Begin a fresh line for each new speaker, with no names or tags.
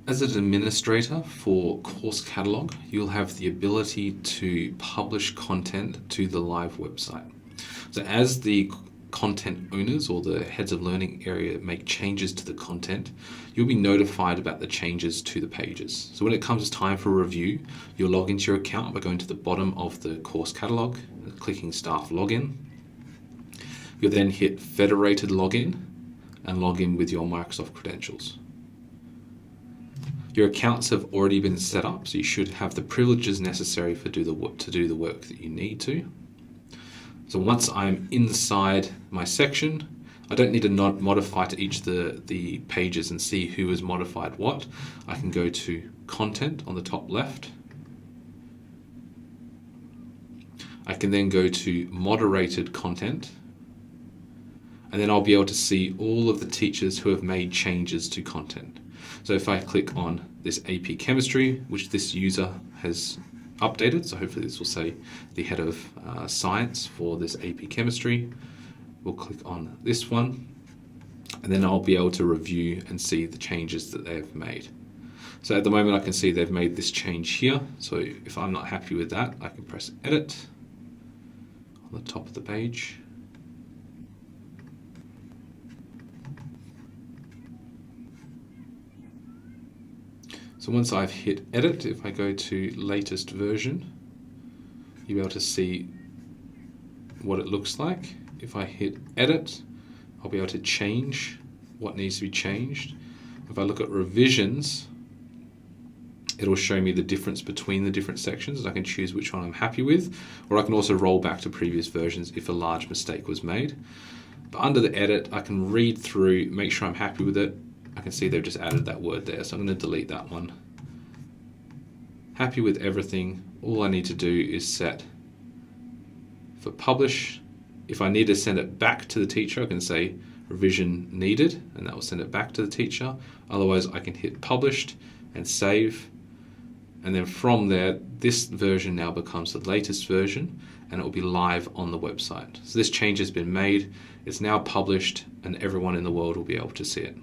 As an administrator for Course Catalog, you'll have the ability to publish content to the live website. So as the content owners or the heads of learning area make changes to the content, you'll be notified about the changes to the pages. So when it comes time for review, you'll log into your account by going to the bottom of the course catalog and clicking Staff Login. You'll then hit Federated Login and log in with your Microsoft credentials. Your accounts have already been set up, so you should have the privileges necessary to do the work that you need to. So once I'm inside my section, I don't need to modify to each of the pages and see who has modified what. I can go to Content on the top left. I can then go to Moderated Content, and then I'll be able to see all of the teachers who have made changes to content. So if I click on this AP Chemistry, which this user has updated, so hopefully this will say the head of science for this AP Chemistry, we'll click on this one, and then I'll be able to review and see the changes that they have made. So at the moment I can see they've made this change here, so if I'm not happy with that, I can press Edit on the top of the page. So once I've hit Edit, if I go to latest version, you'll be able to see what it looks like. If I hit Edit, I'll be able to change what needs to be changed. If I look at revisions, it'll show me the difference between the different sections. I can choose which one I'm happy with, or I can also roll back to previous versions if a large mistake was made. But under the Edit, I can read through, make sure I'm happy with it. I can see they've just added that word there, so I'm going to delete that one. Happy with everything. All I need to do is set for publish. If I need to send it back to the teacher, I can say revision needed, and that will send it back to the teacher. Otherwise, I can hit published and save. And then from there, this version now becomes the latest version, and it will be live on the website. So this change has been made, it's now published, and everyone in the world will be able to see it.